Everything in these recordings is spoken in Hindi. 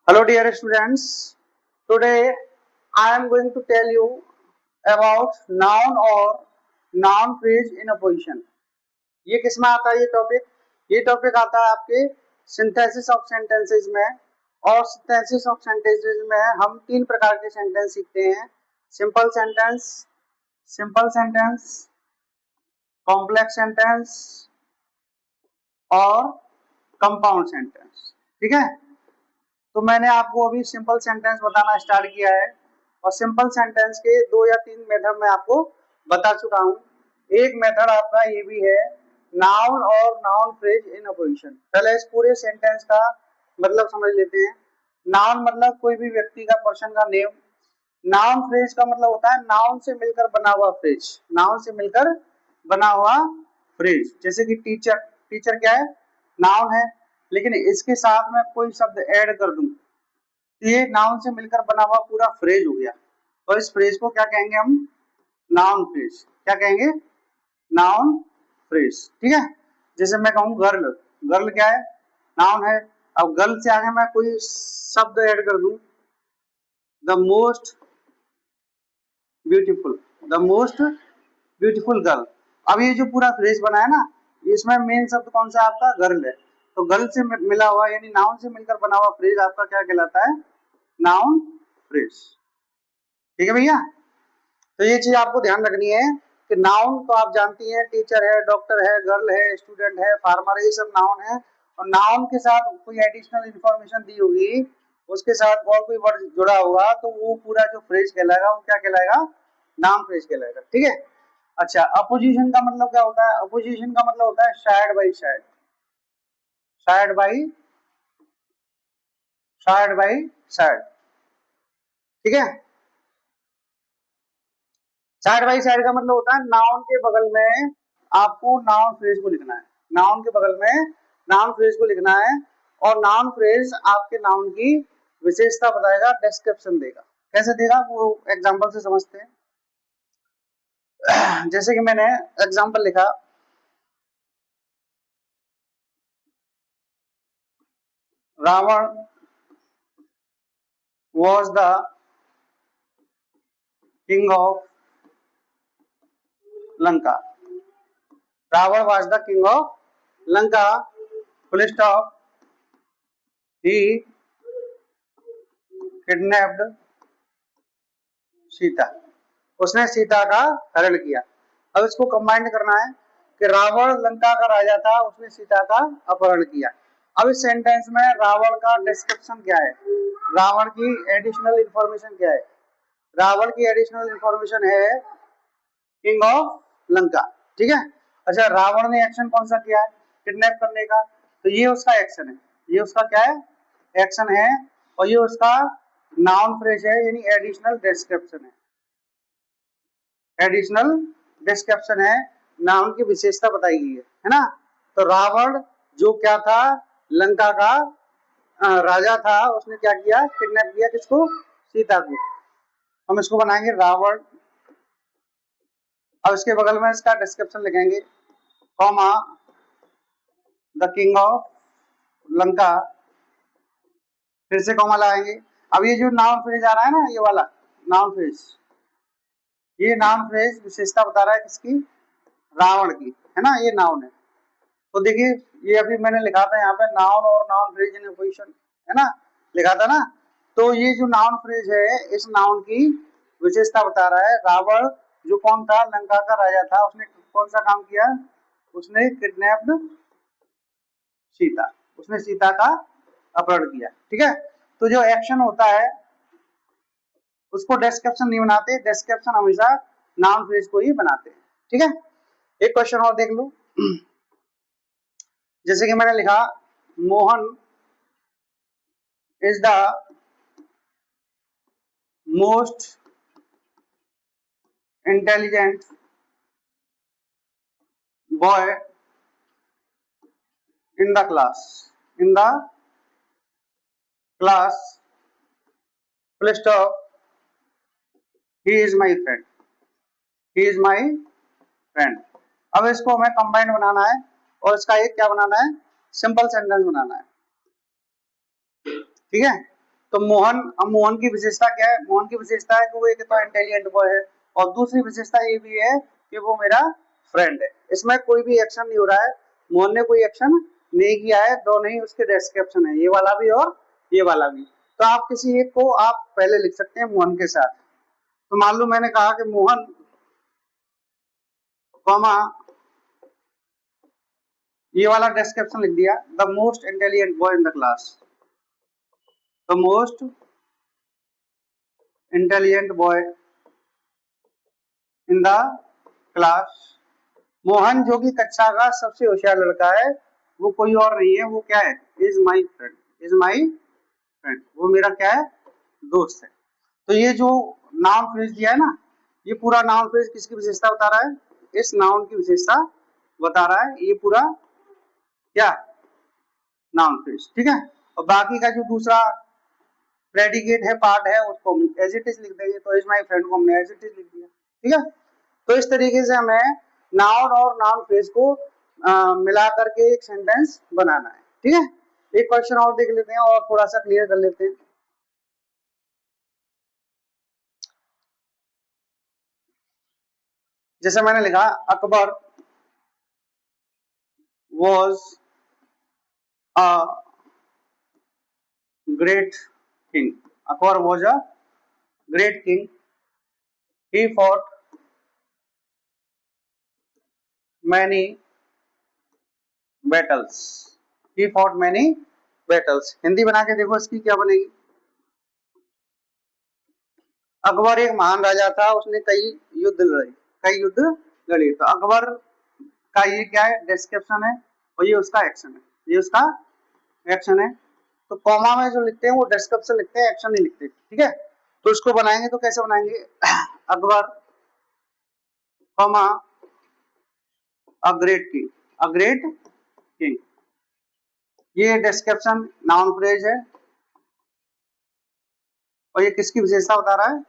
Hello dear students, today I am going to tell you about noun or noun phrase in a position. ये किसमें आता है ये टॉपिक आता है आपके सिंथेसिस ऑफ सेंटेंसेस में। और सिंथेसिस ऑफ सेंटेंसेस में हम तीन प्रकार के सेंटेंस सीखते हैं। सिंपल सेंटेंस, कॉम्प्लेक्स सेंटेंस और कंपाउंड सेंटेंस। ठीक है, तो मैंने आपको अभी सिंपल सेंटेंस बताना स्टार्ट किया है और सिंपल सेंटेंस के 2 या 3 मेथड मैं आपको बता चुका हूँ। एक मेथड आपका ये भी है नाउन और noun phrase in a position. पहले इस पूरे सेंटेंस का मतलब समझ लेते हैं। नाउन मतलब कोई भी व्यक्ति का, पर्सन का नेम। नाउन फ्रेज का मतलब होता है नाउन से मिलकर बना हुआ फ्रेज। नाउन से मिलकर बना हुआ फ्रेज, जैसे कि टीचर। टीचर क्या है? नाउन है, लेकिन इसके साथ में कोई शब्द ऐड कर दूं तो ये नाउन से मिलकर बना हुआ पूरा फ्रेज हो गया। और इस फ्रेज को क्या कहेंगे हम? Noun phrase. क्या कहेंगे? Noun phrase. ठीक है, जैसे मैं कहूँ गर्ल। गर्ल क्या है? नाउन है। अब गर्ल से आगे मैं कोई शब्द ऐड कर दूं, the most beautiful, the most beautiful girl. अब ये जो पूरा फ्रेज बना है ना, इसमें मेन शब्द कौन सा आपका? गर्ल है। तो गर्ल से मिला हुआ यानी नाउन से मिलकर बना हुआ फ्रेज आपका क्या कहलाता है? Noun phrase. ठीक है भैया, तो ये चीज आपको ध्यान रखनी है कि नाउन तो आप जानती हैं, टीचर है, डॉक्टर है, गर्ल है, स्टूडेंट है, फार्मर है, ये सब नाउन है। और नाउन के साथ कोई एडिशनल इंफॉर्मेशन दी होगी, उसके साथ और कोई वर्ड जुड़ा होगा, तो वो पूरा जो फ्रेज कहलाएगा वो क्या कहलाएगा? नाउन फ्रेज कहलाएगा। ठीक है। अच्छा, अपोजिशन का मतलब क्या होता है? अपोजिशन का मतलब होता है side by side. Side by side by side. ठीक है, साइड बाई साइड का मतलब होता है नाउन के बगल में आपको नाउन फ्रेज को लिखना है। नाउन के बगल में नाउन फ्रेज को लिखना है और नाउन फ्रेज आपके नाउन की विशेषता बताएगा, डिस्क्रिप्शन देगा। कैसे देगा वो एग्जांपल से समझते हैं। जैसे कि मैंने एग्जांपल लिखा, Ravan was the king of Lanka. Ravan was the king of Lanka. Full stop. He kidnapped Sita. उसने सीता का हरण किया। अब इसको कंबाइन करना है कि रावण लंका का राजा था, उसने सीता का अपहरण किया। अब इस सेंटेंस में रावण का डिस्क्रिप्शन क्या है? रावण की एडिशनल इंफॉर्मेशन क्या है? रावण की एडिशनल इंफॉर्मेशन है किंग ऑफ लंका। ठीक है। अच्छा, रावण ने एक्शन कौन सा किया है? किडनैप करने का। तो ये उसका एक्शन है। ये उसका क्या है? एक्शन है। और ये उसका नाउन फ्रेज है, यानी एडिशनल डिस्क्रिप्शन है। एडिशनल डिस्क्रिप्शन है, नाउन की विशेषता बताई गई है ना। तो रावण जो क्या था? लंका का राजा था। उसने क्या किया? किडनैप किया। किसको? सीता को। हम इसको बनाएंगे रावण। अब इसके बगल में इसका डिस्क्रिप्शन लिखेंगे, comma the king of Lanka. फिर से कॉमा लगाएंगे। अब ये जो नाउन फ्रेज आ रहा है ना, ये वाला नाउन फ्रेज, ये नाउन फ्रेज विशेषता बता रहा है किसकी? रावण की, है ना। ये नाउन है। तो देखिए, ये अभी मैंने लिखा था यहाँ पे नाउन और नाउन फ्रेज इन पोजीशन, है ना, लिखा था ना। तो ये जो नाउन फ्रेज है, इस नाउन की विशेषता बता रहा है। रावण जो कौन था? लंका का राजा था। उसने कौन सा काम किया? उसने किडनैप्ड सीता। उसने सीता का अपहरण किया। ठीक है। तो जो एक्शन होता है उसको डिस्क्रिप्शन नहीं बनाते, डिस्क्रिप्शन हमेशा नाउन फ्रेज को ही बनाते हैं। ठीक है। एक क्वेश्चन और देख लो। जैसे कि मैंने लिखा, Mohan is the most intelligent boy in the class. In the class, full stop, he is my friend. He is my friend. अब इसको हमें कंबाइंड बनाना है और इसका एक क्या बनाना है? सिंपल सेंटेंस बनाना है। ठीक है। तो मोहन, अब मोहन की विशेषता क्या है? मोहन की विशेषता है कि वो एक तो इंटेलिजेंट बॉय है, और दूसरी विशेषता ये भी है कि वो मेरा फ्रेंड है। इसमें कोई भी एक्शन नहीं हो रहा है, मोहन ने कोई एक्शन नहीं किया है, दोनों ही उसके डिस्क्रिप्शन है, ये वाला भी और ये वाला भी। तो आप किसी एक को आप पहले लिख सकते हैं मोहन के साथ। तो मान लो मैंने कहा कि मोहन कॉमा, ये वाला डिस्क्रिप्शन लिख दिया, the most intelligent boy in the class, the most intelligent boy in the class. Mohan जो कि कक्षा का सबसे होशियार लड़का है, वो कोई और नहीं है, वो क्या है? Is my friend, is my friend, वो मेरा क्या है? दोस्त है। तो ये जो नाउन फ्रेज दिया है ना, ये पूरा नाउन फ्रेज किसकी विशेषता बता रहा है? इस नाउन की विशेषता बता रहा है ये पूरा क्या? नाउन फ्रेज, ठीक है। और बाकी का जो दूसरा प्रेडिकेट है, पार्ट है, उसको हम एज इट इज लिख देंगे। तो इज माई फ्रेंड को हमने एज इट इज लिख दिया, ठीक है। तो इस तरीके से हमें नाउन और नाउन फ्रेज को मिला करके एक सेंटेंस बनाना है, ठीक है। एक क्वेश्चन और देख लेते हैं और थोड़ा सा क्लियर कर लेते हैं। जैसे मैंने लिखा, Akbar was a great king, Akbar was a great king, he fought many battles, he fought many battles. Hindi बना के देखो इसकी क्या बनेगी? अकबर एक महान राजा था, उसने कई युद्ध लड़े, कई युद्ध लड़े। तो अकबर का ये क्या है? डिस्क्रिप्शन है, और ये उसका एक्शन है, ये उसका एक्शन है। तो कॉमा में जो लिखते हैं वो डिस्क्रिप्शन लिखते हैं, एक्शन नहीं लिखते, ठीक है। तो इसको बनाएंगे तो कैसे बनाएंगे? Akbar comma a great king, a great king, ये डिस्क्रिप्शन नाउन फ्रेज है, और ये किसकी विशेषता बता रहा है?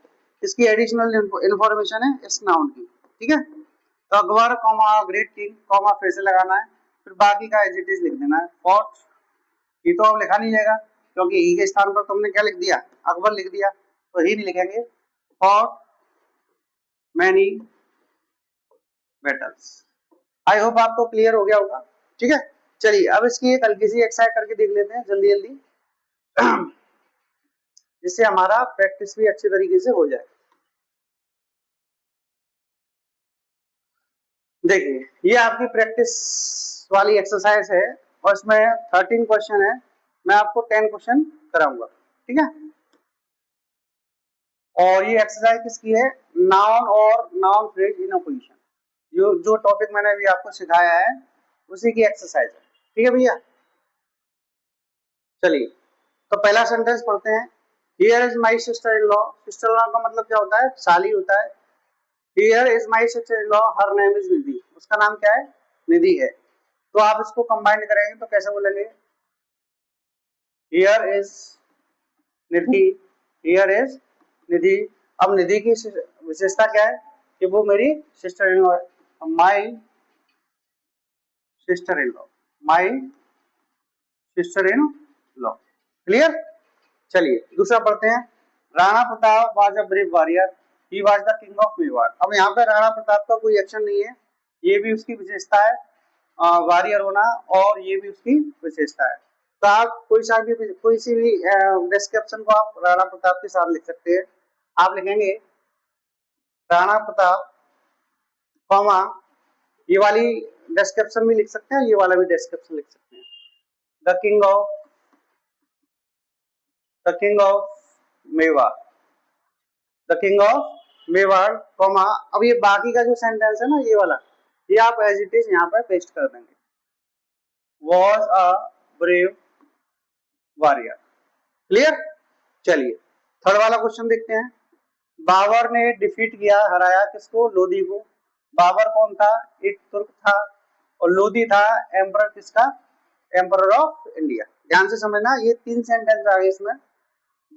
इसकी एडिशनल इंफॉर्मेशन है इस नाउन की, ठीक है। तो Akbar comma great king comma फिर से लगाना है, फिर बाकी का एज इट इज लिख देना है। फॉट, ये तो अब लिखा नहीं जाएगा क्योंकि ई के स्थान पर तुमने क्या लिख दिया? अकबर लिख दिया, तो ही नहीं लिखेंगे। Fought many battles. I hope आपको क्लियर हो गया होगा, ठीक है। चलिए अब इसकी एक हल्की सी एक्सरसाइज करके देख लेते हैं जल्दी जल्दी, जिससे हमारा प्रैक्टिस भी अच्छी तरीके से हो जाए। देखिए, ये आपकी प्रैक्टिस वाली एक्सरसाइज है, और इसमें 13 क्वेश्चन है, मैं आपको 10 क्वेश्चन कराऊंगा, ठीक है। और ये एक्सरसाइज किसकी है? नाउन और नाउन फ्रेज इन अपोजिशन, जो टॉपिक मैंने अभी आपको सिखाया है उसी की एक्सरसाइज है, ठीक है भैया। चलिए, तो पहला सेंटेंस पढ़ते हैं। Here is my sister in law, sister in law का मतलब क्या होता है? साली होता है। Here is my sister in law, her name is Nidhi, उसका नाम क्या है? निधि है। तो आप इसको कंबाइन करेंगे तो कैसे बोलेंगे? Here is Nidhi, here is Nidhi. अब निधि की विशेषता क्या है? कि वो मेरी सिस्टर इन लॉ है, माई sister in law, my sister in law, clear. चलिए दूसरा पढ़ते हैं। Rana Pratap was a brave warrior, he was the king of Mewar. अब यहाँ पे राणा प्रताप का कोई एक्शन नहीं है, ये भी उसकी विशेषता है, वॉरियर होना, और ये भी उसकी विशेषता है। तो आप कोई सी भी डिस्क्रिप्शन को आप राणा प्रताप के साथ लिख सकते हैं। आप लिखेंगे राणा प्रताप कॉमा, ये वाली डिस्क्रिप्शन भी लिख सकते हैं, ये वाला भी डिस्क्रिप्शन लिख सकते हैं। The king of, the king of Mewar, the king of Mewar comma, अब ये बाकी का जो सेंटेंस है ना ये वाला, ये आप एज इट इज यहाँ पर पेस्ट कर देंगे। Was a brave warrior, clear. चलिए थर्ड वाला क्वेश्चन देखते हैं। बाबर ने डिफीट किया, हराया किसको? लोधी को। बाबर कौन था? एक तुर्क था, और लोधी था एम्परर किसका? Emperor of India. ध्यान से समझना, ये 3 सेंटेंस आ गए इसमें।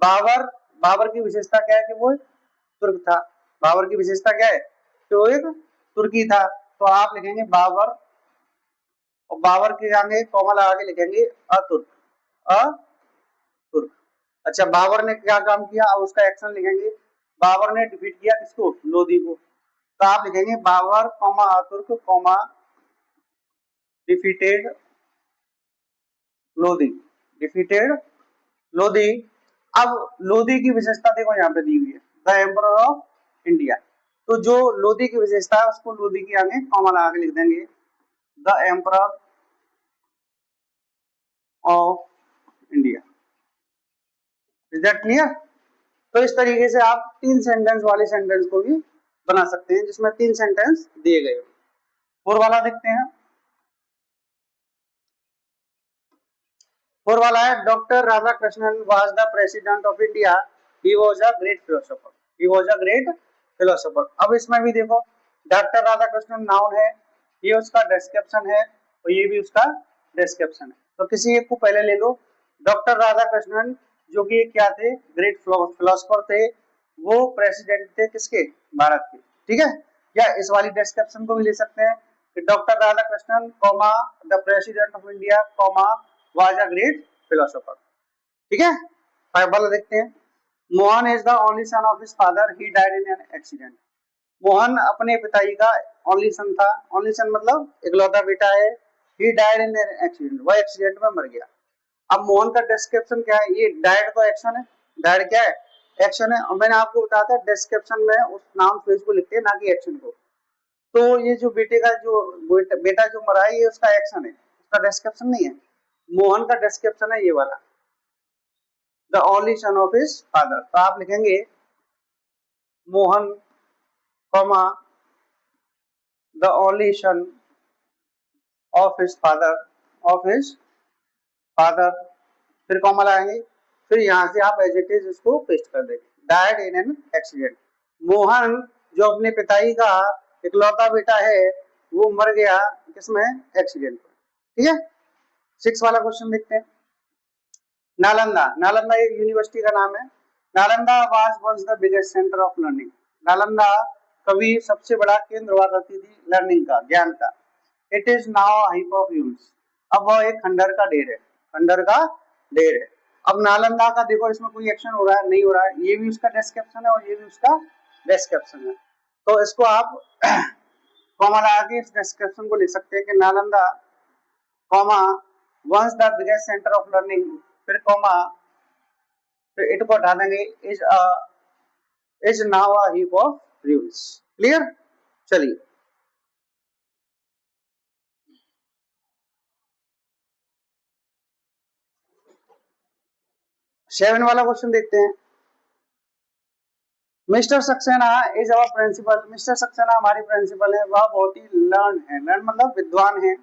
बाबर, बाबर की विशेषता क्या है? कि वो तुर्क था। बाबर की विशेषता क्या है? कि वो एक तुर्की था। तो आप लिखेंगे बाबर, और बाबर के आगे कॉमा लगा के लिखेंगे अतुर्क, अतुर्क। अच्छा, बाबर ने क्या काम किया, अब उसका एक्शन लिखेंगे। बाबर ने डिफीट किया किसको, लोधी को। तो आप लिखेंगे Babur comma a Turk comma defeated Lodi, defeated Lodi. अब लोधी की विशेषता देखो यहाँ पे दी हुई है, द एम्परर ऑफ इंडिया। तो जो लोधी की विशेषता है उसको लोधी के आगे कॉमा लगा के लिख देंगे, the emperor of India. Is that clear? तो इस तरीके से आप 3 सेंटेंस वाले सेंटेंस को भी बना सकते हैं जिसमें 3 सेंटेंस दिए गए। फोर वाला देखते हैं। फोर वाला है, doctor Radha Krishnan was the president of India, he was a great philosopher, he was a great philosopher. अब इसमें भी देखो, डॉक्टर राधा कृष्णन नाउन है, ये उसका डिस्क्रिप्शन है और ये भी उसका डिस्क्रिप्शन है। तो किसी एक को पहले ले लो। डॉक्टर राधा कृष्णन जो कि क्या थे, ग्रेट फिलोसोफर थे, वो प्रेसिडेंट थे किसके, भारत के। ठीक है, या इस वाली डिस्क्रिप्शन को भी ले सकते हैं कि doctor Radha Krishnan comma the president of India comma was a great philosopher. ठीक है, फाइव वाला देखते हैं। Mohan is the only son of his father, he died in an accident. Mohan अपने पिताजी का ओनली सन था, ओनली सन मतलब इकलौता बेटा है। He died in an accident, वह एक्सीडेंट में मर गया। अब मोहन का डिस्क्रिप्शन क्या है, ये डाइड तो एक्शन है, डाइड क्या है, एक्शन है। और मैंने आपको बताया था डिस्क्रिप्शन में उस नाउन फ्रेज को लिखते हैं ना कि एक्शन को। तो ये जो बेटे का जो बेटा जो मरा है ये उसका एक्शन है, उसका डिस्क्रिप्शन नहीं है। मोहन का डिस्क्रिप्शन है ये वाला, the only son of his father. तो आप लिखेंगे Mohan comma the only son of his father, of his father, फिर कॉमा लगाएंगे, फिर यहाँ से आप एज इट इज इसको पेस्ट कर देंगे, died in an accident. Mohan जो अपने पिताजी का इकलौता बेटा है वो मर गया किसमें, एक्सीडेंट में। ठीक है, सिक्स वाला क्वेश्चन देखते हैं। नालंदा, नालंदा एक यूनिवर्सिटी का नाम है। Nalanda was once the biggest centre of learning. Nalanda कभी सबसे बड़ा केंद्र हुआ करती थी लर्निंग का, ज्ञान का। It is now heap of ruins, अब वह एक खंडर का ढेर है, खंडर का ढेर है। अब नालंदा का देखो इसमें कोई एक्शन हो रहा है नहीं हो रहा है, ये भी उसका डिस्क्रिप्शन है और ये भी उसका डिस्क्रिप्शन है। तो इसको आप कॉमा लगा के इस डिस्क्रिप्शन को लिख सकते हैं कि Nalanda comma once the biggest centre of learning, फिर कॉमा, फिर इट को हटा देंगे, is now a heap of ruins. Clear? चलिए सेवन वाला क्वेश्चन देखते हैं। Mister Saxena is our principal. Mister Saxena हमारे प्रिंसिपल है, वह बहुत ही लर्न है, लर्न मतलब विद्वान है।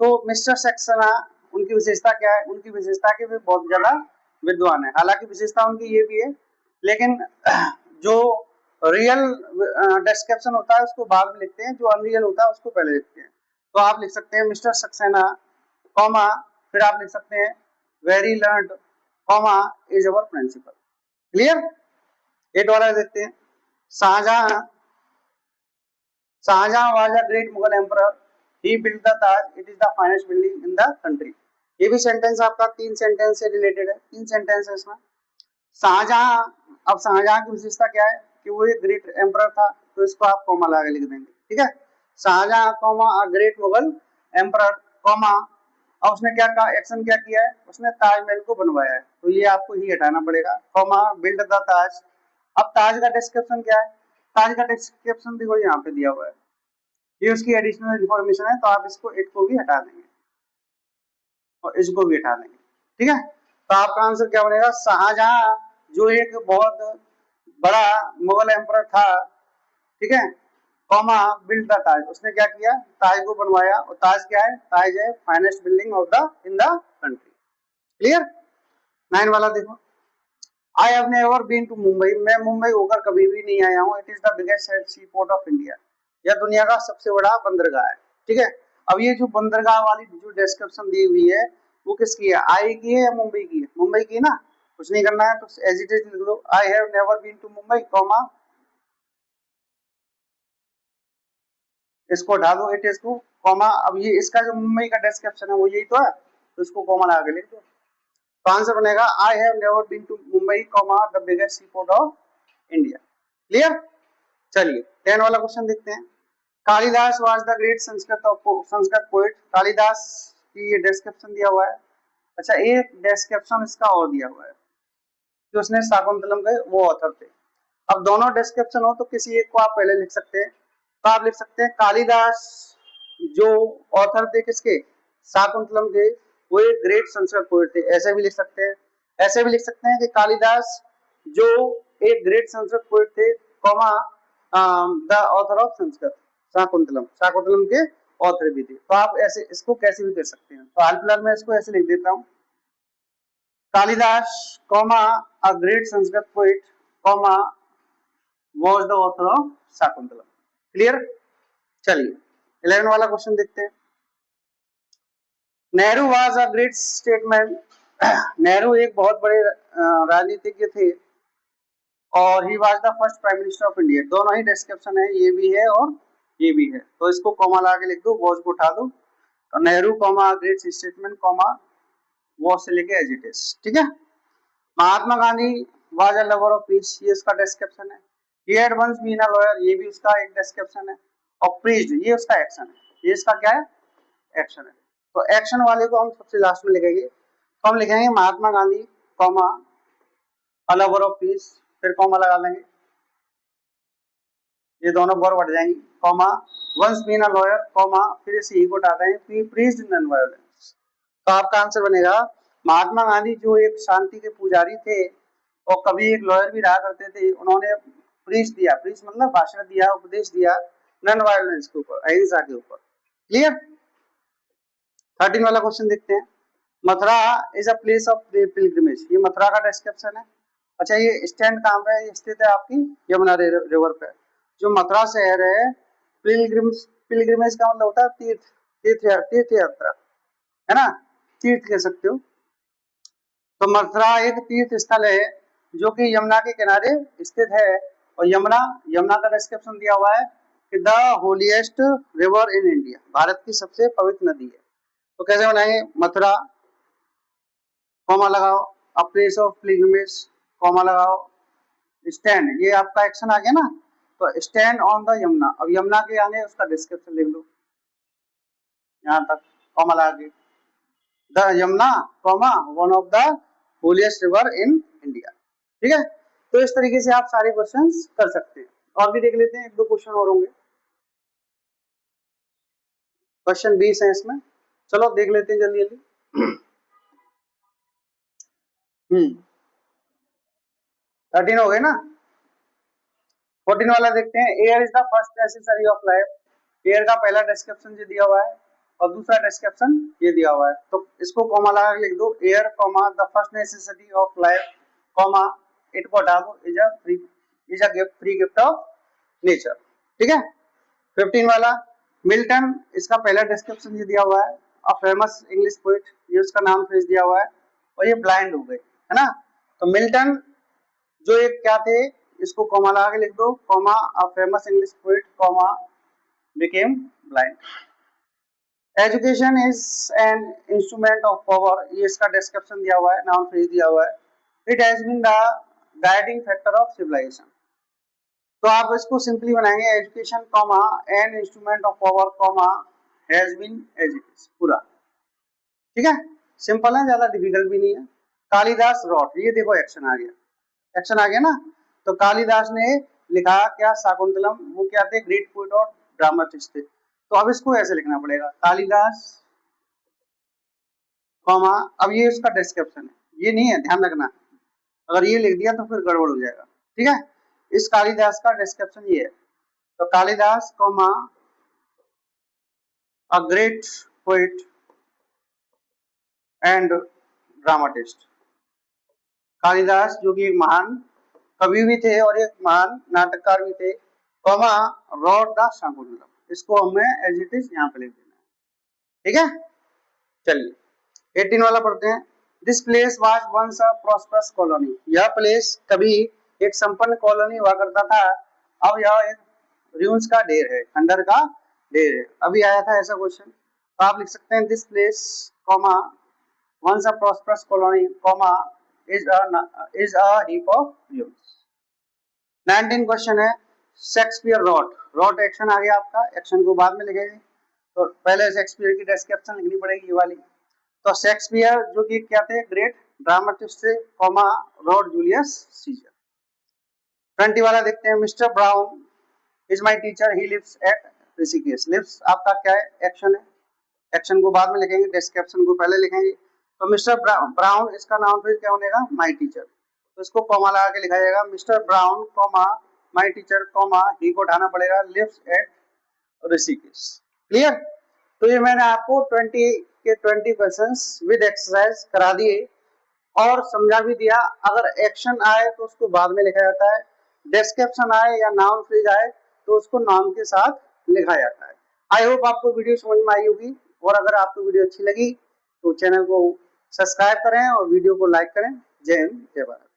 तो मिस्टर सक्सेना उनकी विशेषता क्या है, उनकी विशेषता के भी बहुत ज्यादा विद्वान है। हालांकि विशेषता उनकी ये भी है, लेकिन जो रियल डिस्क्रिप्शन होता है उसको बाद में लिखते हैं, जो अनरियल होता है उसको पहले लिखते हैं। तो आप लिख सकते हैं मिस्टर सक्सेना कॉमा, फिर आप लिख सकते हैं very learn comma is our principal. Clear? Eight वाला देखते हैं। Shahjahan, Shahjahan was a great Mughal emperor, he built the Taj, it is the finest building in the country. ये भी सेंटेंस आपका 3 सेंटेंस से रिलेटेड है, 3 सेंटेंस है इसमें। शाहजहां, अब शाहजहां की विशेषता क्या है कि वो एक ग्रेट एम्परर था, तो इसको आप कॉमा लगा के लिख देंगे। ठीक है, Shahjahan comma a great Mughal emperor comma, और उसने क्या कहा, एक्शन क्या किया है, उसने ताजमहल को बनवाया है, तो ये आपको ही हटाना पड़ेगा, कॉमा बिल्ड द ताज। अब ताज का डिस्क्रिप्शन क्या है, ताज का डिस्क्रिप्शन देखो यहाँ पे दिया हुआ है, ये उसकी एडिशनल इंफॉर्मेशन है, तो आप इसको इट को भी हटा देंगे और इसको भी हटा देंगे। ठीक है, तो आपका आंसर क्या बनेगा, शाहजहां जो एक बहुत बड़ा मुगल एम्परर था, ठीक है, कॉमा बिल्ड द ताज, उसने क्या किया, ताज को बनवाया, और ताज क्या है, ताज है finest building of the in the country. Clear? Nine वाला देखो। I have never been to Mumbai, मैं मुंबई होकर कभी भी नहीं आया हूँ। It is the biggest sea port of India, यह दुनिया का सबसे बड़ा बंदरगाह है। ठीक है, अब ये जो बंदरगाह वाली जो डिस्क्रिप्शन दी हुई है वो किसकी है, आई की है या मुंबई की है, मुंबई की ना। कुछ नहीं करना है तो एज इट इज लिख दो, I have never been to Mumbai comma, इसको हटा दो इट इज को कॉमा। अब ये इसका जो मुंबई का डिस्क्रिप्शन है वो यही तो है, तो इसको कॉमा लगा के लिख दो। तो आंसर बनेगा I have never been to Mumbai comma the biggest sea port of India. Clear. चलिए 10 वाला क्वेश्चन देखते हैं। Kalidas was the great Sanskrit poet. Kalidas की ये डिस्क्रिप्शन दिया हुआ है। अच्छा एक डिस्क्रिप्शन इसका और दिया हुआ है कि उसने शाकुंतलम के वो ऑथर थे। अब दोनों डिस्क्रिप्शन हो तो किसी एक को आप पहले लिख सकते हैं। तो आप लिख सकते हैं कालिदास जो ऑथर थे किसके, शाकुंतलम के, वो एक ग्रेट संस्कृत पोएट थे, ऐसे भी लिख सकते हैं। ऐसे भी लिख सकते हैं कि कालिदास जो एक ग्रेट संस्कृत पोएट थे comma the author of Sanskrit Shakuntalam, Shakuntalam के ऑथर भी थे। तो आप ऐसे इसको कैसे भी कर सकते हैं। तो हाल फिलहाल मैं इसको ऐसे लिख देता हूँ, Kalidas comma a great Sanskrit poet comma was the author of Shakuntalam. Clear. चलिए 11 वाला क्वेश्चन देखते हैं। Nehru was a great statesman. Nehru एक बहुत बड़े राजनीतिज्ञ थे और he was the first prime minister of India. दोनों ही डिस्क्रिप्शन है, ये भी है और ये भी है। तो इसको कॉमा लगा के लिख दो, वॉज को उठा दो। तो Nehru comma great statesman comma was से लेके एज इट इज। ठीक है। Mahatma Gandhi was a lover of peace, ये इसका डिस्क्रिप्शन है। He had once been a lawyer, ये भी उसका एक डिस्क्रिप्शन है। और प्रीज्ड ये उसका एक्शन है, ये इसका क्या है, एक्शन है। तो एक्शन वाले को हम सबसे लास्ट में लिखेंगे। तो हम लिखेंगे Mahatma Gandhi comma a lover of peace, फिर कॉमा लगा लेंगे, ये दोनों वर्ब हट जाएंगे, comma once been a lawyer comma फिर इसे ही को हटाते हैं, ही प्रीज्ड नॉन वायलेंस। तो आपका आंसर बनेगा महात्मा गांधी जो एक शांति के पुजारी थे और कभी एक लॉयर भी रहा करते थे, उन्होंने प्रीच दिया, प्रीच मतलब भाषण दिया, उपदेश दिया नॉन वायलेंस के ऊपर, अहिंसा के ऊपर। क्लियर। 13 वाला क्वेश्चन देखते हैं। Mathura is a place of pilgrimage, ये मथुरा का डिस्क्रिप्शन है। अच्छा ये स्टैंड कहाँ पे है, स्थित है आपकी यमुना रिवर पे। जो मथुरा शहर है, पिलग्रिमेज का मतलब होता है तीर्थ, तीर्थ यात्रा है ना, तीर्थ कह सकते हो। तो मथुरा एक तीर्थ स्थल है जो कि यमुना के किनारे स्थित है। और यमुना का डिस्क्रिप्शन दिया हुआ है कि the holiest river in India, Bharat की सबसे पवित्र नदी है। तो कैसे बनाएंगे, मथुरा कॉमा लगाओ, a place of pilgrimage comma लगाओ, स्टैंड, ये आपका एक्शन आ गया ना। तो स्टैंड ऑन द यमुना, अब यमुना के आगे उसका डिस्क्रिप्शन लिख लो यहाँ तक कॉमा लगा के, the Yamuna comma one of the holiest river in India. ठीक है। तो इस तरीके से आप सारे क्वेश्चंस कर सकते हैं। और भी देख लेते हैं, एक दो क्वेश्चन और होंगे, क्वेश्चन 20 है इसमें, चलो देख लेते हैं जल्दी जल्दी। 13 हो गए ना। 14 वाला देखते हैं। Air is the first necessary of life. Air का पहला डिस्क्रिप्शन ये दिया हुआ है और दूसरा डिस्क्रिप्शन ये दिया हुआ है। तो इसको कॉमा लगा के लिख दो, air comma the first necessity of life comma it को हटा दो, is a gift, free gift of nature. ठीक है। 15 वाला मिल्टन, इसका पहला डिस्क्रिप्शन ये दिया हुआ है, अ फेमस इंग्लिश पोएट, ये उसका नाम फेस दिया हुआ है और ये ब्लाइंड हो गए है ना। तो मिल्टन जो एक क्या थे, इसको कॉमा लगा के लिख दो, comma a famous English poet comma became blind. Education is an instrument of power, ये इसका डिस्क्रिप्शन दिया हुआ है, नाम फ्रेज दिया हुआ है। It has been the guiding factor of civilisation. तो आप इसको सिंपली बनाएंगे, education comma an instrument of power comma has been as it is, पूरा। ठीक है, सिंपल है, ज्यादा डिफिकल्ट भी नहीं है। कालिदास रॉट, ये देखो एक्शन आ गया, एक्शन आ गया ना। तो कालिदास ने लिखा क्या, शाकुंतलम, वो क्या थे, ग्रेट पोएट और ड्रामाटिस्ट थे। तो अब इसको ऐसे लिखना पड़ेगा, कालिदास कॉमा, अब ये इसका डिस्क्रिप्शन है, ये नहीं है, ध्यान रखना, अगर ये लिख दिया तो फिर गड़बड़ हो जाएगा। ठीक है, इस कालिदास का डिस्क्रिप्शन ये है। तो Kalidas comma a great poet and dramatist, Kalidas जो कि एक महान कवि भी थे और एक महान नाटककार भी थे, कॉमा रॉट द शाकुंतलम, इसको हमें एज इट इज यहाँ पे लिख देना है। ठीक है। चलिए 18 वाला पढ़ते हैं। This place was once a prosperous colony, यह प्लेस कभी एक संपन्न कॉलोनी हुआ करता था, अब यह एक ruins का ढेर है, खंडर का ढेर है। अभी आया था ऐसा क्वेश्चन, तो आप लिख सकते हैं this place comma once a prosperous colony, comma, is a heap of ruins. 19 question है शेक्सपियर रॉट एक्शन आ गया आपका, एक्शन को बाद में लिखेंगे, तो पहले शेक्सपियर की डिस्क्रिप्शन लिखनी पड़ेगी ये वाली। तो शेक्सपियर जो कि क्या थे, ग्रेट ड्रामेटिस्ट थे, कॉमा रॉड जूलियस सीजर। 20 वाला देखते हैं, mister Brown is my teacher, he lives at Rishikesh. Lives आपका क्या है, एक्शन है, एक्शन को बाद में लिखेंगे, डिस्क्रिप्शन को पहले लिखेंगे। तो मिस्टर ब्राउन इसका नाम फिर क्या बनेगा, माई टीचर, तो इसको कॉमा लगा के लिखा जाएगा, Mr Brown comma my teacher comma ही को उठाना पड़ेगा, लिव्स एट ऋषिकेश। क्लियर। तो ये मैंने आपको 20 क्वेश्चंस विद एक्सरसाइज करा दिए और समझा भी दिया। अगर एक्शन आए तो उसको बाद में लिखा जाता है, डिस्क्रिप्शन आए या नाउन फ्रेज आए तो उसको नाउन के साथ लिखा जाता है। आई होप आपको वीडियो समझ में आई होगी, और अगर आपको वीडियो अच्छी लगी तो चैनल को सब्सक्राइब करें और वीडियो को लाइक करें। जय हिंद, जय भारत।